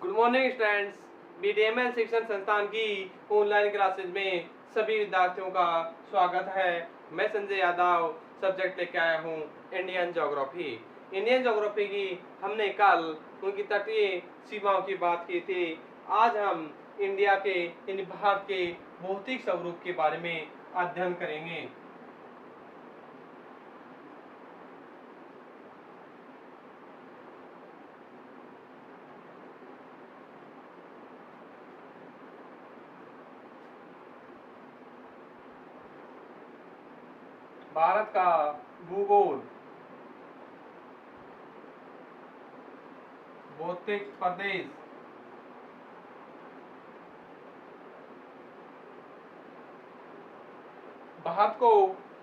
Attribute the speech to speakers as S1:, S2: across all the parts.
S1: Good morning students. बीडीएमएल शिक्षण संस्थान की ऑनलाइन क्लासेज में सभी विद्यार्थियों का स्वागत है। मैं संजय यादव सब्जेक्ट लेके आया हूँ इंडियन ज्योग्राफी। इंडियन ज्योग्राफी की हमने कल उनकी तटीय सीमाओं की बात की थी। आज हम इंडिया के भारत के भौतिक स्वरूप के बारे में अध्ययन करेंगे। भारत का भूगोल, भौतिक प्रदेश, भारत को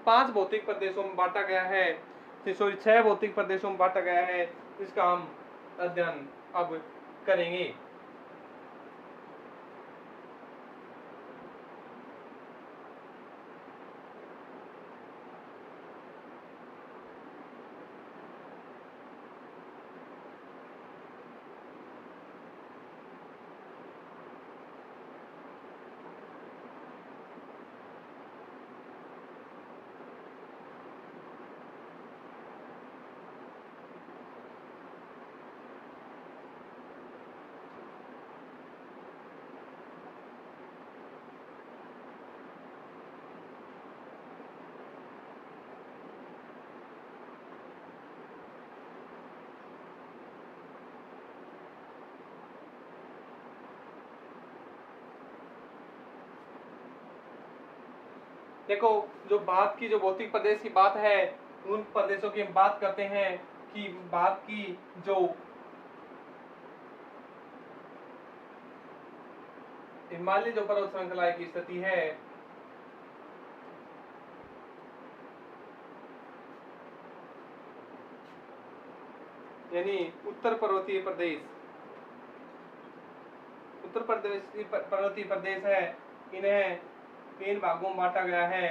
S1: 5 भौतिक प्रदेशों में बांटा गया है, 6 भौतिक प्रदेशों में बांटा गया है। इसका हम अध्ययन अब करेंगे। देखो, जो भारत की जो भौतिक प्रदेश की बात है, उन प्रदेशों की हम बात करते हैं कि भारत की जो हिमालय जो पर्वत श्रृंखला की स्थिति है, यानी उत्तर पर्वतीय प्रदेश, उत्तर प्रदेश पर्वतीय प्रदेश है, इन्हें 3 भागों में बांटा गया है।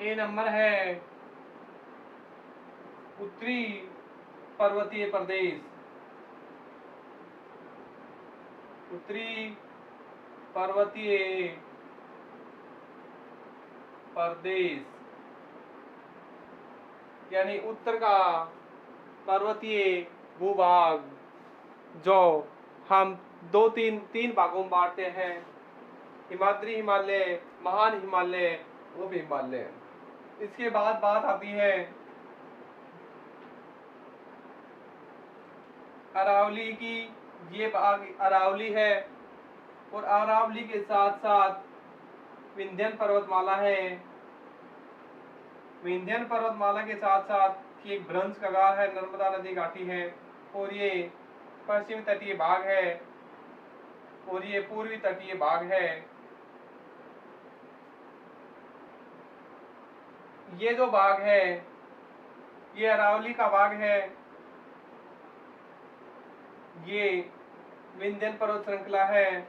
S1: ए नंबर है उत्तरी पर्वतीय प्रदेश, उत्तरी पर्वतीय प्रदेश, यानी उत्तर का पर्वतीय भूभाग जो हम तीन भागों में बांटते हैं, हिमाद्री हिमालय, महान हिमालय, वो भी हिमालय। इसके बाद बात आती है अरावली की। ये भाग अरावली है और अरावली के साथ साथ विंध्यन पर्वतमाला है। विंध्यन पर्वतमाला के साथ साथ एक भ्रंश कगार है, नर्मदा नदी घाटी है, और ये पश्चिमी तटीय भाग है और ये पूर्वी तटीय भाग है। ये जो भाग है ये अरावली का भाग है, ये विंध्यन पर्वत श्रृंखला है,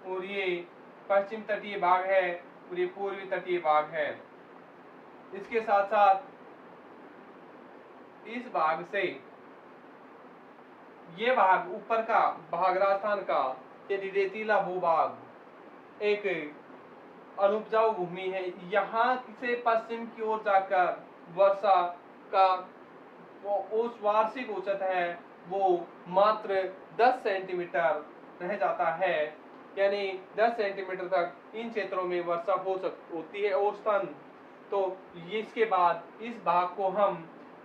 S1: और ये पश्चिम तटीय भाग है और ये पूर्वी तटीय भाग है। इसके साथ साथ इस भाग से ये भाग ऊपर का भाग राजस्थान का यदि रेतीला भूभाग एक अनुपजाऊ भूमि है। यहाँ से पश्चिम की ओर जाकर वर्षा का वो उस वार्षिक औसत है वो मात्र 10 सेंटीमीटर रह जाता है, यानी 10 सेंटीमीटर तक इन क्षेत्रों में वर्षा होती है औसतन। तो इसके बाद इस भाग को हम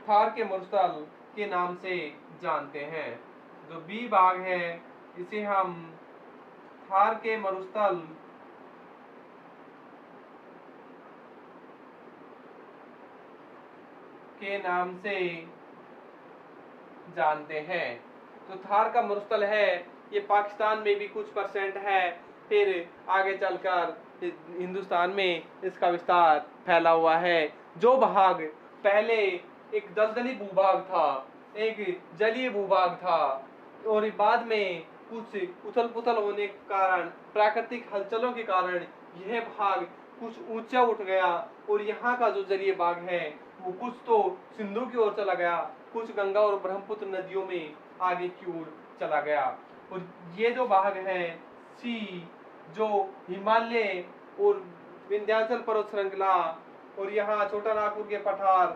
S1: थार के मरुस्थल के नाम से जानते हैं। जो बी भाग है इसे हम थार के मरुस्थल के नाम से जानते हैं। तो थार का मरुस्थल है ये पाकिस्तान में भी कुछ परसेंट है, फिर आगे चलकर हिंदुस्तान में इसका विस्तार फैला हुआ है। जो भाग पहले एक दलदली भूभाग था एक जलीय भूभाग था और बाद में कुछ उथल पुथल होने के कारण, प्राकृतिक हलचलों के कारण यह भाग कुछ ऊंचा उठ गया और यहाँ का जो जलीय भाग है वो कुछ तो सिंधु की ओर चला गया, कुछ गंगा और ब्रह्मपुत्र नदियों में आगे की ओर चला गया। और ये जो भाग है सी, जो हिमालय और विंध्याचल पर्वत श्रृंखला और यहाँ छोटा नागपुर के पठार,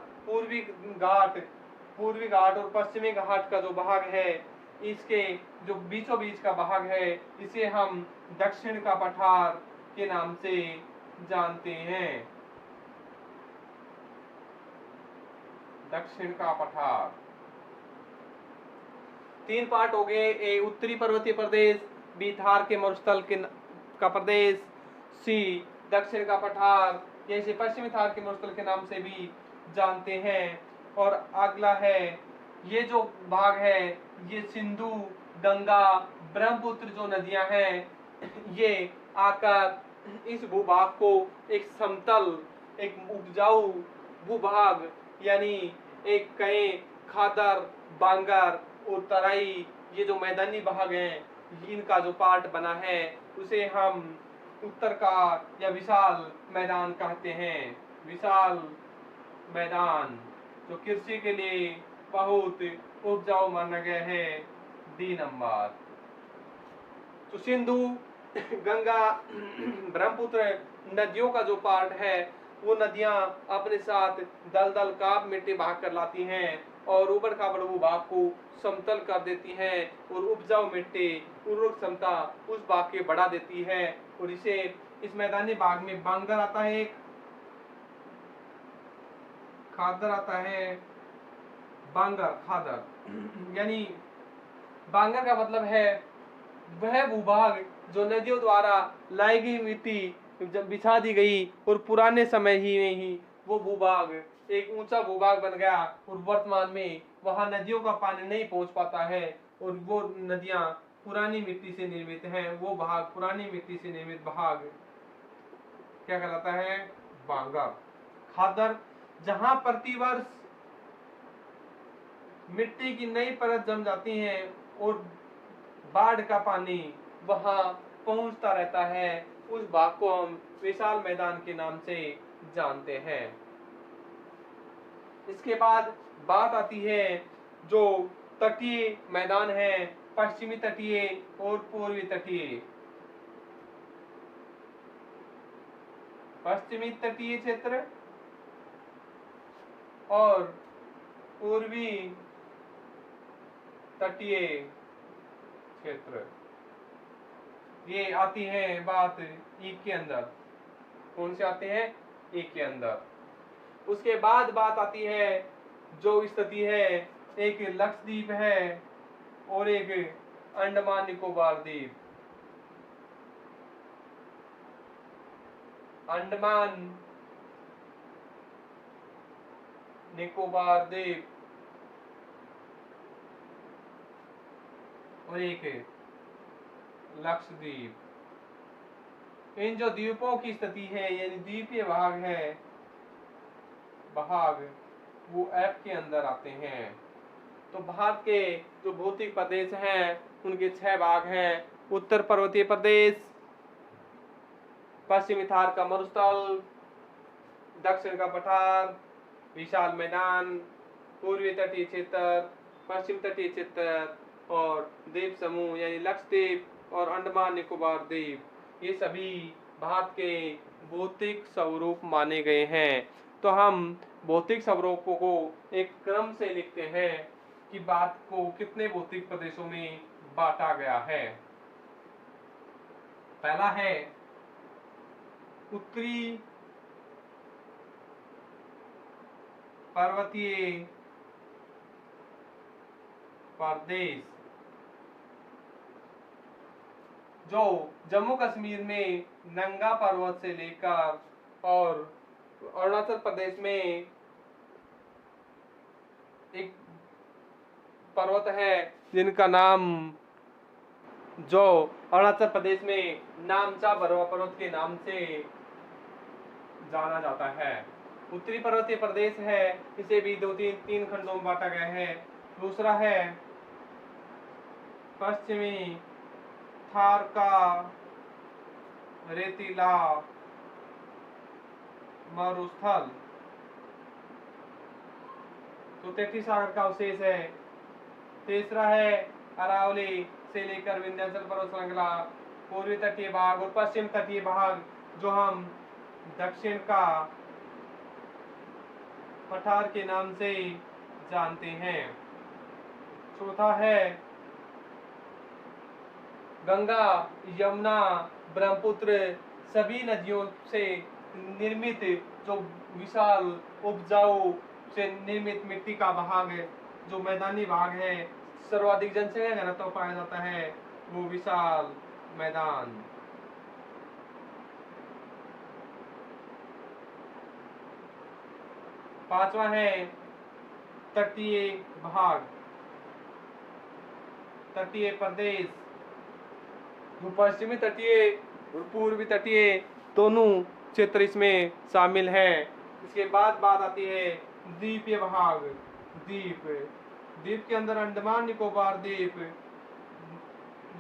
S1: पूर्वी घाट और पश्चिमी घाट का जो भाग है, इसके जो बीचों बीच का भाग है, इसे हम दक्षिण का पठार के नाम से जानते हैं। दक्षिण का पठार। 3 पार्ट हो गए। ए उत्तरी पर्वतीय प्रदेश, बी थार के मरुस्थल का प्रदेश, सी दक्षिण का पठार, जैसे पश्चिमी थार के मरुस्थल के नाम से भी जानते हैं। और अगला है ये जो भाग है, ये सिंधु, गंगा, ब्रह्मपुत्र जो नदियां हैं, ये आकर इस भूभाग को एक समतल, एक उपजाऊ भूभाग, यानी एक कहें खादर, बांगर और तराई, ये जो मैदानी भाग हैं, इनका जो पार्ट बना है उसे हम उत्तर का या विशाल मैदान कहते हैं। विशाल मैदान जो कृषि के लिए बहुत उपजाऊ माना गया है। D number. तो सिंधु, गंगा, ब्रह्मपुत्र नदियों का जो पार्ट है, वो नदियां अपने साथ दलदल काप मिट्टी बहा कर लाती हैं और ऊबड़ खाबड़ भूभाग को समतल कर देती हैं और उपजाऊ मिट्टी, उर्वरक क्षमता उस भाग के बढ़ा देती है। और इस मैदानी भाग में बांगर आता है, एक खादर आता है। बांगर, खादर यानी बांगर का मतलब है वह भूभाग जो नदियों द्वारा लाई गई मिट्टी जब बिछा दी गई और पुराने समय ही में ही वो भूभाग एक ऊंचा भूभाग बन गया और वर्तमान में वहां नदियों का पानी नहीं पहुंच पाता है और वो नदियां पुरानी मिट्टी से निर्मित हैं। वो भाग, पुरानी मिट्टी से निर्मित भाग क्या कहलाता है? बांगर। खादर, जहां प्रतिवर्ष मिट्टी की नई परत जम जाती है और बाढ़ का पानी वहां पहुंचता रहता है, उस भाग को हम विशाल मैदान के नाम से जानते हैं। इसके बाद बात आती है जो तटीय मैदान है, पश्चिमी तटीय और पूर्वी तटीय। पश्चिमी तटीय क्षेत्र और पूर्वी तटीय क्षेत्र, ये आती है बात ई के अंदर। कौन से आते हैं? ई के अंदर। उसके बाद बात आती है जो स्थिति है, एक लक्षद्वीप है और एक अंडमान निकोबार द्वीप। अंडमान निकोबार द्वीप और एक लक्षद्वीप। इन जो द्वीपों की स्थिति है, यानी द्वीपीय भाग है, भाग वो ऐप के अंदर आते हैं। तो भारत के जो भौतिक प्रदेश हैं उनके 6 भाग हैं। उत्तर पर्वतीय प्रदेश, पश्चिमी थार का मरुस्थल, दक्षिण का पठार, विशाल मैदान, पूर्वी तटीय क्षेत्र, पश्चिम तटीय क्षेत्र और द्वीप समूह यानी लक्षद्वीप और अंडमान निकोबार द्वीप, ये सभी भारत के भौतिक स्वरूप माने गए हैं। तो हम भौतिक स्वरूपों को एक क्रम से लिखते हैं कि भारत को कितने भौतिक प्रदेशों में बांटा गया है। पहला है उत्तरी पर्वतीय प्रदेश, जो जम्मू कश्मीर में नंगा पर्वत से लेकर और अरुणाचल प्रदेश में एक पर्वत है जिनका नाम, जो अरुणाचल प्रदेश में नामचा बरवा पर्वत के नाम से जाना जाता है। उत्तरी पर्वतीय प्रदेश है, इसे भी 2-3 खंडों में बांटा गया है। दूसरा है पश्चिमी थार का रेतीला मरुस्थल। तो तटीय सागर का अवशेष है। तीसरा है अरावली से लेकर विंध्याचल पर्वत श्रृंखला, पूर्वी तटीय भाग और पश्चिम तटीय भाग जो हम दक्षिण का पठार के नाम से जानते हैं। चौथा है गंगा, यमुना, ब्रह्मपुत्र सभी नदियों से निर्मित जो विशाल उपजाऊ से निर्मित मिट्टी का भाग है, जो मैदानी भाग है, सर्वाधिक जनसंख्या घनत्व पाया जाता है, वो विशाल मैदान। पांचवा है तटीय भाग, तटीय प्रदेश, जो पश्चिमी तटीय और पूर्वी तटीय दोनों क्षेत्र इसमें शामिल हैं। इसके बाद बात आती है द्वीपीय भाग। द्वीप के अंदर अंडमान निकोबार द्वीप,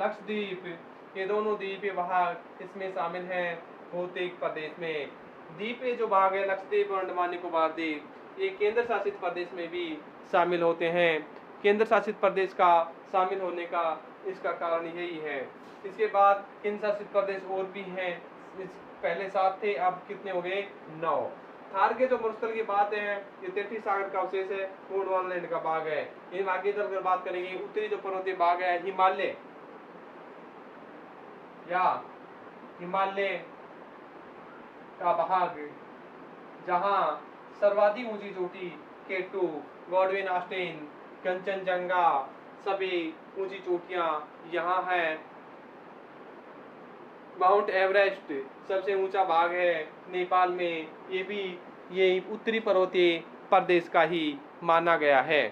S1: लक्षद्वीप, ये दोनों द्वीपीय भाग इसमें शामिल हैं भौतिक प्रदेश में। द्वीपीय जो भाग है लक्षद्वीप और अंडमान निकोबार द्वीप, ये केंद्र शासित प्रदेश में भी शामिल होते हैं। केंद्र शासित प्रदेश का शामिल होने का इसका कारण यही है। इसके बाद केंद्र शासित प्रदेश और भी हैं, पहले 7 थे, अब कितने हो गए? 9। थार के जो मरुस्थल की बात है, ये तटीय सागर का अवशेष है, गोंडवाना का भाग है। इन आगे चलकर बात करेंगे उत्तरी जो पर्वतीय भाग है, हिमालय या हिमालय का भाग, जहां सर्वाधिक ऊंची चोटी केटू, गॉडविन ऑस्टिन, कंचनजंगा सभी ऊंची चोटियां यहाँ हैं। माउंट एवरेस्ट सबसे ऊंचा भाग है नेपाल में, ये उत्तरी पर्वतीय प्रदेश का ही माना गया है।